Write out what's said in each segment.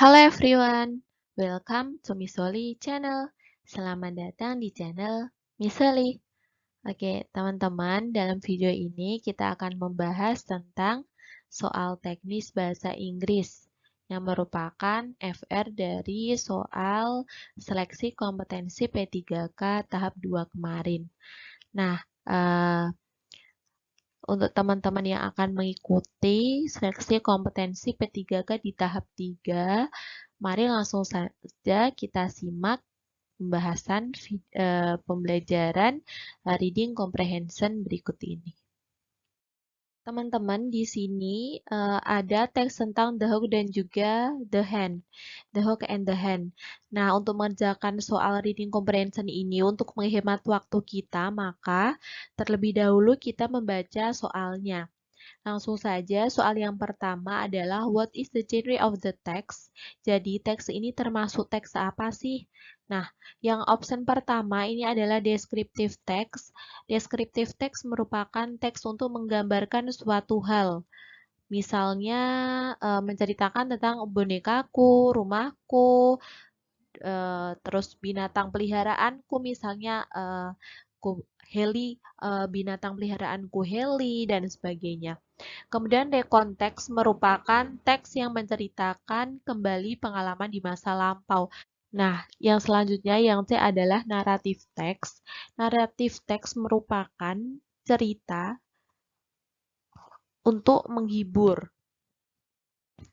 Halo everyone, welcome to Miss Oli channel. Selamat datang di channel Miss Oli. Oke, teman-teman, dalam video ini kita akan membahas tentang soal teknis bahasa Inggris yang merupakan FR dari soal seleksi kompetensi P3K tahap 2 kemarin. Nah, untuk teman-teman yang akan mengikuti seleksi kompetensi P3K di tahap 3, mari langsung saja kita simak pembahasan pembelajaran reading comprehension berikut ini. Teman-teman, di sini ada teks tentang the hawk dan juga the hen. The hawk and the hen. Nah, untuk mengerjakan soal reading comprehension ini, untuk menghemat waktu kita, maka terlebih dahulu kita membaca soalnya. Langsung saja, soal yang pertama adalah what is the genre of the text? Jadi, teks ini termasuk teks apa sih? Nah, yang option pertama ini adalah descriptive text. Descriptive text merupakan teks untuk menggambarkan suatu hal. Misalnya, menceritakan tentang bonekaku, rumahku, terus binatang peliharaanku, misalnya Heli, binatang peliharaanku Heli, dan sebagainya. Kemudian rekonteks merupakan teks yang menceritakan kembali pengalaman di masa lampau. Nah, yang selanjutnya yang C adalah naratif teks. Naratif teks merupakan cerita untuk menghibur.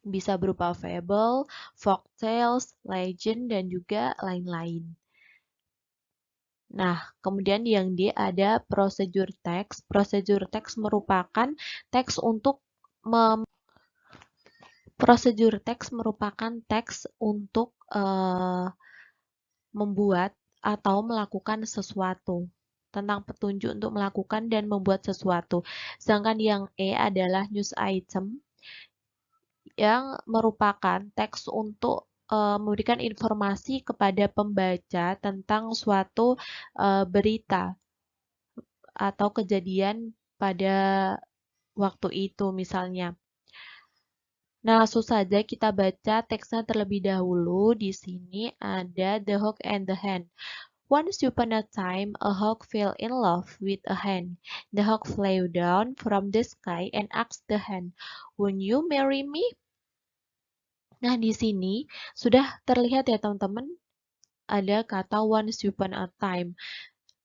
Bisa berupa fable, folktales, legend, dan juga lain-lain. Nah, kemudian yang D ada procedure text. Procedure text merupakan teks untuk Prosedur teks merupakan teks untuk membuat atau melakukan sesuatu, tentang petunjuk untuk melakukan dan membuat sesuatu. Sedangkan yang E adalah news item, yang merupakan teks untuk memberikan informasi kepada pembaca tentang suatu berita atau kejadian pada waktu itu misalnya. Nah, langsung saja kita baca teksnya terlebih dahulu. Di sini ada The Hawk and the Hen. Once upon a time, a hawk fell in love with a hen. The hawk flew down from the sky and asked the hen, "Won't you marry me?" Nah, di sini sudah terlihat ya teman-teman, ada kata once upon a time.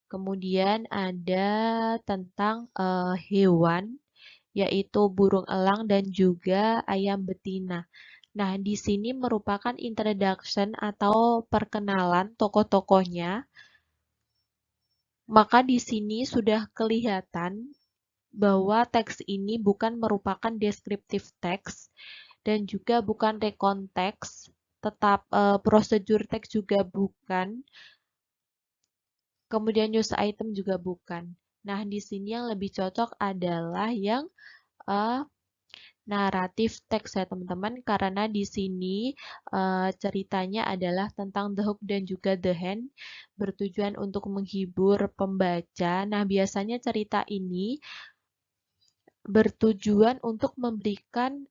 Kemudian ada tentang hewan, yaitu burung elang dan juga ayam betina. Nah, di sini merupakan introduction atau perkenalan tokoh-tokohnya. Maka di sini sudah kelihatan bahwa teks ini bukan merupakan descriptive text dan juga bukan recount text, tetap prosedur teks juga bukan. Kemudian news item juga bukan. Nah, di sini yang lebih cocok adalah yang naratif teks ya teman-teman, karena di sini ceritanya adalah tentang The Hawk dan juga The Hen, bertujuan untuk menghibur pembaca. Nah, biasanya cerita ini bertujuan untuk memberikan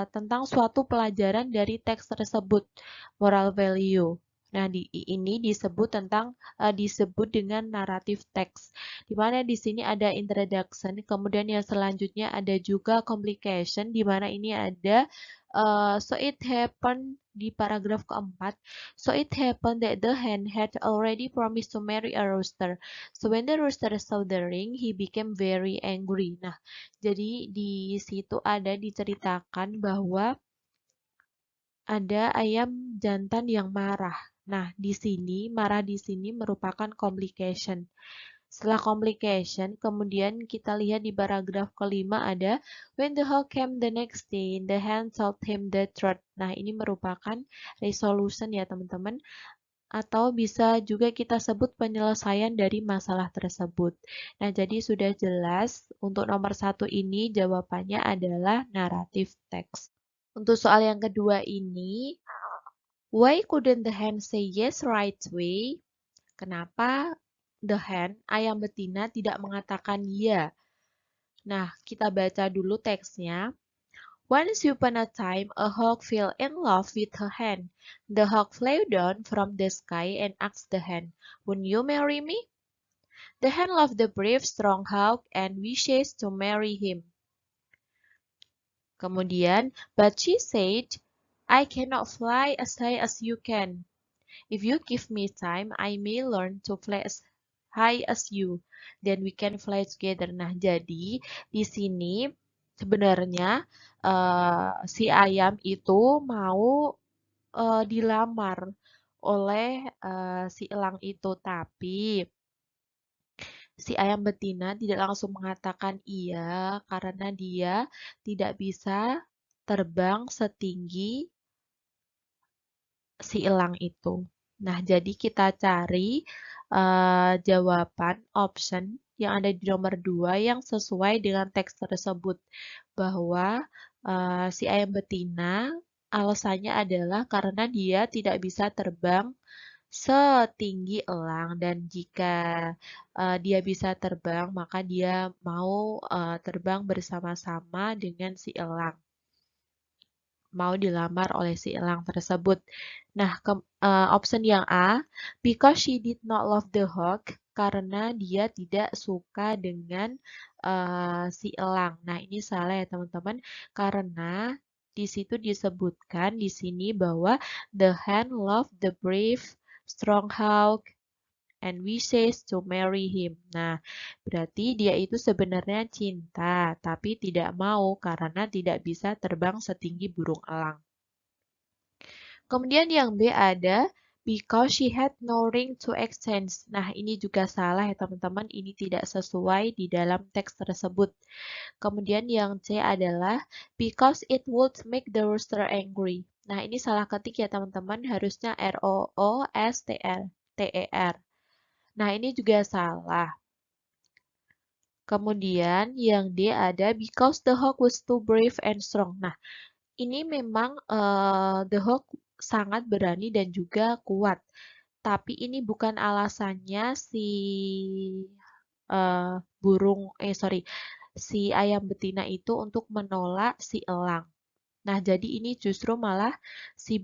tentang suatu pelajaran dari teks tersebut, moral value. Nah, ini disebut dengan naratif teks. Di mana di sini ada introduction, kemudian yang selanjutnya ada juga complication, di mana ini ada so it happened di paragraf keempat. So it happened that the hen had already promised to marry a rooster. So when the rooster saw the ring, he became very angry. Nah, jadi di situ ada diceritakan bahwa ada ayam jantan yang marah. Nah, marah di sini merupakan complication. Setelah complication, kemudian kita lihat di paragraf kelima ada when the hawk came the next day, the hen told him the truth. Nah, ini merupakan resolution ya teman-teman, atau bisa juga kita sebut penyelesaian dari masalah tersebut. Nah, jadi sudah jelas untuk nomor 1 ini jawabannya adalah naratif text. Untuk soal yang kedua ini, why couldn't the hen say yes right away? Kenapa the hen, ayam betina, tidak mengatakan ya? Nah, kita baca dulu teksnya. Once upon a time, a hawk fell in love with a hen. The hawk flew down from the sky and asked the hen, "Would you marry me?" The hen loved the brave, strong hawk and wishes to marry him. Kemudian, but she said, "I cannot fly as high as you can. If you give me time, I may learn to fly as high as you. Then we can fly together." Nah, jadi di sini sebenarnya si ayam itu mau dilamar oleh si elang itu, tapi si ayam betina tidak langsung mengatakan iya karena dia tidak bisa terbang setinggi si elang itu. Nah, jadi kita cari jawaban option yang ada di nomor 2 yang sesuai dengan teks tersebut. Bahwa si ayam betina alasannya adalah karena dia tidak bisa terbang setinggi elang dan jika dia bisa terbang maka dia mau terbang bersama-sama dengan si elang, mau dilamar oleh si elang tersebut. Nah, option yang A, because she did not love the hawk, karena dia tidak suka dengan si elang. Nah, ini salah ya teman-teman, karena di situ disebutkan di sini bahwa the hen loved the brave, strong hawk, and wishes to marry him. Nah, berarti dia itu sebenarnya cinta, tapi tidak mau karena tidak bisa terbang setinggi burung elang. Kemudian yang B ada because she had no ring to exchange. Nah, ini juga salah ya teman-teman. Ini tidak sesuai di dalam teks tersebut. Kemudian yang C adalah because it would make the rooster angry. Nah, ini salah ketik ya teman-teman. Harusnya R-O-O-S-T-R. Nah, ini juga salah. Kemudian yang D ada because the hawk was too brave and strong. Nah, ini memang the hawk sangat berani dan juga kuat. Tapi ini bukan alasannya si si ayam betina itu untuk menolak si elang. Nah, jadi ini justru malah si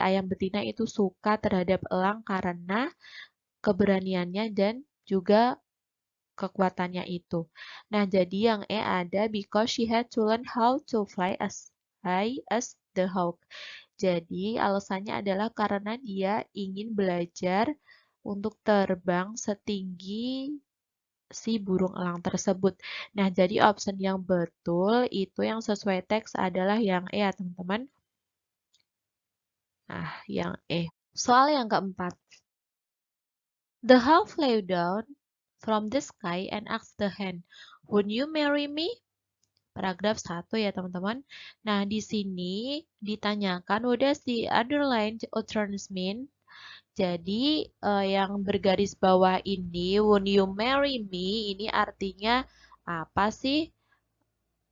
ayam betina itu suka terhadap elang karena keberaniannya dan juga kekuatannya itu. Nah, jadi yang E ada because she had to learn how to fly as high as the hawk. Jadi alasannya adalah karena dia ingin belajar untuk terbang setinggi si burung elang tersebut. Nah, jadi option yang betul itu yang sesuai teks adalah yang E ya teman-teman. Nah, yang E. Soal yang keempat. The hawk flew down from the sky and asked the hen, "Would you marry me?" Paragraf 1 ya teman-teman. Nah, di sini ditanyakan what does the underlined utterance mean? Jadi yang bergaris bawah ini, "Would you marry me?" ini artinya apa sih?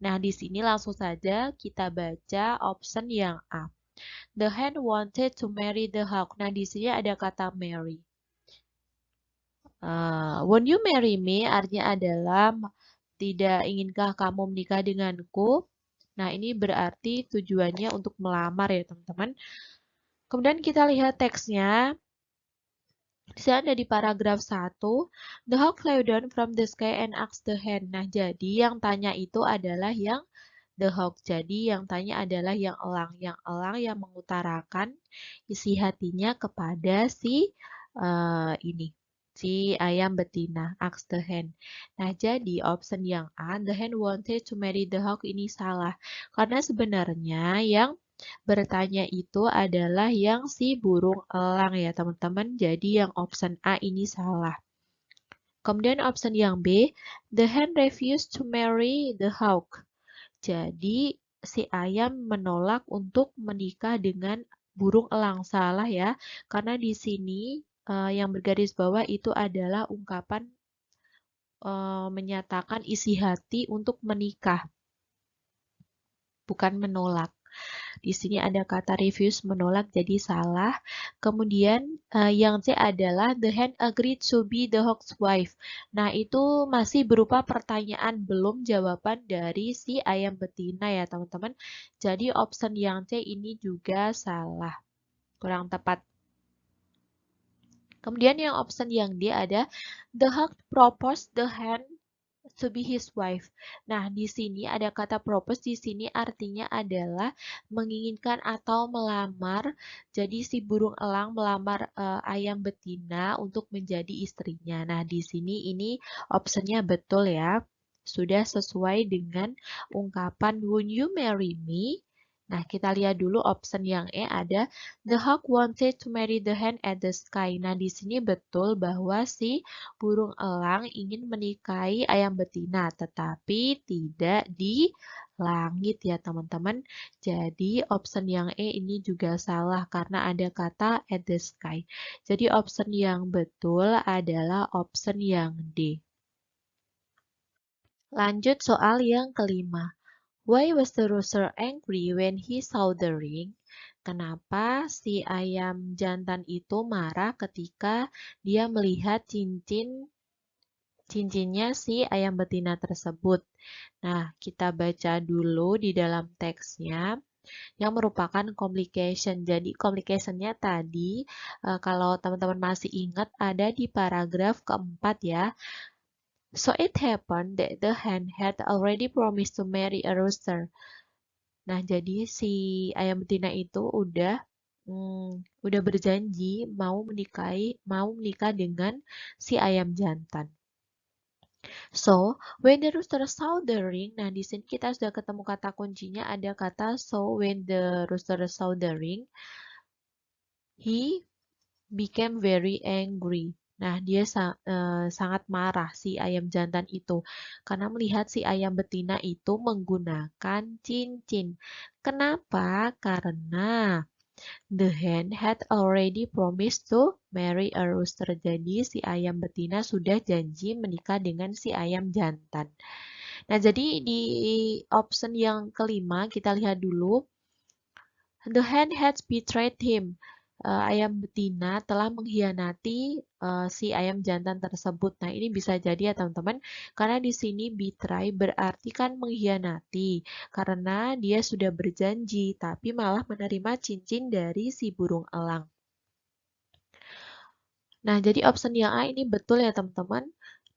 Nah, di sini langsung saja kita baca option yang A. The hen wanted to marry the hawk. Nah, di sini ada kata marry. Won't you marry me? Artinya adalah tidak inginkah kamu menikah denganku? Nah, ini berarti tujuannya untuk melamar ya, teman-teman. Kemudian kita lihat teksnya. Di sini ada di paragraf 1. The hawk flew down from the sky and asked the hen. Nah, jadi yang tanya itu adalah yang the hawk. Jadi yang tanya adalah yang elang. Yang elang yang mengutarakan isi hatinya kepada si ayam betina, asked the hen. Nah, jadi option yang A, the hen wanted to marry the hawk ini salah. Karena sebenarnya yang bertanya itu adalah yang si burung elang ya teman-teman. Jadi yang option A ini salah. Kemudian option yang B, the hen refused to marry the hawk. Jadi si ayam menolak untuk menikah dengan burung elang. Salah ya, karena di sini yang bergaris bawah itu adalah ungkapan menyatakan isi hati untuk menikah, bukan menolak. Di sini ada kata refuse, menolak, jadi salah. Kemudian yang C adalah the hen agreed to be the hawk's wife. Nah, itu masih berupa pertanyaan, belum jawaban dari si ayam betina ya, teman-teman. Jadi option yang C ini juga salah, kurang tepat. Kemudian yang option yang D ada the hawk proposed the hen to be his wife. Nah, di sini ada kata propose, di sini artinya adalah menginginkan atau melamar. Jadi si burung elang melamar ayam betina untuk menjadi istrinya. Nah, di sini ini optionnya betul ya. Sudah sesuai dengan ungkapan "Would you marry me?" Nah, kita lihat dulu option yang E ada the hawk wanted to marry the hen at the sky. Nah, di sini betul bahwa si burung elang ingin menikahi ayam betina, tetapi tidak di langit ya teman-teman. Jadi option yang E ini juga salah karena ada kata at the sky. Jadi option yang betul adalah option yang D. Lanjut soal yang kelima. Why was the rooster angry when he saw the ring? Kenapa si ayam jantan itu marah ketika dia melihat cincinnya si ayam betina tersebut? Nah, kita baca dulu di dalam teksnya yang merupakan complication. Jadi complicationnya tadi, kalau teman-teman masih ingat ada di paragraf keempat ya. So it happened that the hen had already promised to marry a rooster. Nah, jadi si ayam betina itu udah berjanji mau menikah dengan si ayam jantan. So, when the rooster saw the ring, nah di sini kita sudah ketemu kata kuncinya, ada kata so when the rooster saw the ring, he became very angry. Nah, dia sangat marah si ayam jantan itu karena melihat si ayam betina itu menggunakan cincin. Kenapa? Karena the hen had already promised to marry a rooster. Jadi si ayam betina sudah janji menikah dengan si ayam jantan. Nah, jadi di option yang kelima kita lihat dulu. The hen had betrayed him. Ayam betina telah mengkhianati si ayam jantan tersebut. Nah, ini bisa jadi ya teman-teman, karena di sini betray berarti kan mengkhianati, karena dia sudah berjanji, tapi malah menerima cincin dari si burung elang. Nah, jadi option yang A ini betul ya teman-teman.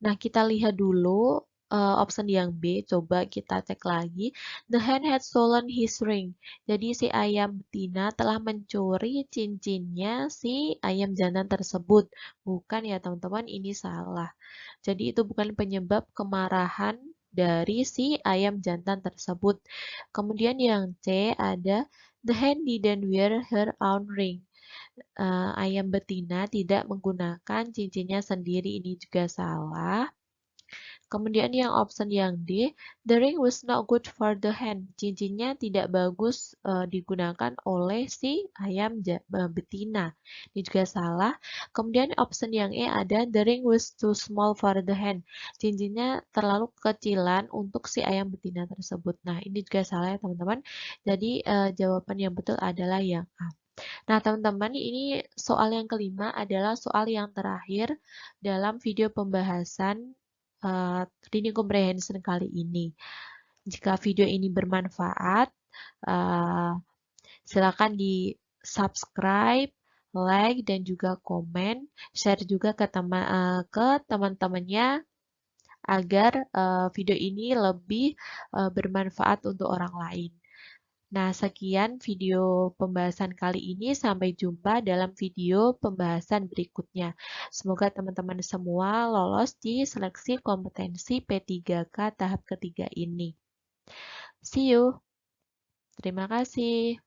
Nah, kita lihat dulu option yang B, coba kita cek lagi. The hen had stolen his ring. Jadi si ayam betina telah mencuri cincinnya si ayam jantan tersebut. Bukan ya teman-teman, ini salah. Jadi itu bukan penyebab kemarahan dari si ayam jantan tersebut. Kemudian yang C ada the hen didn't wear her own ring. Ayam betina tidak menggunakan cincinnya sendiri, ini juga salah. Kemudian yang option yang D, the ring was not good for the hen. Cincinnya tidak bagus digunakan oleh si ayam betina. Ini juga salah. Kemudian option yang E ada the ring was too small for the hen. Cincinnya terlalu kecilan untuk si ayam betina tersebut. Nah, ini juga salah ya teman-teman. Jadi jawaban yang betul adalah yang A. Nah, teman-teman, ini soal yang kelima adalah soal yang terakhir dalam video pembahasan reading comprehension kali ini. Jika video ini bermanfaat, silakan di subscribe, like, dan juga komen, share juga ke teman-temannya agar video ini lebih bermanfaat untuk orang lain. Nah, sekian video pembahasan kali ini. Sampai jumpa dalam video pembahasan berikutnya. Semoga teman-teman semua lolos di seleksi kompetensi P3K tahap ketiga ini. See you. Terima kasih.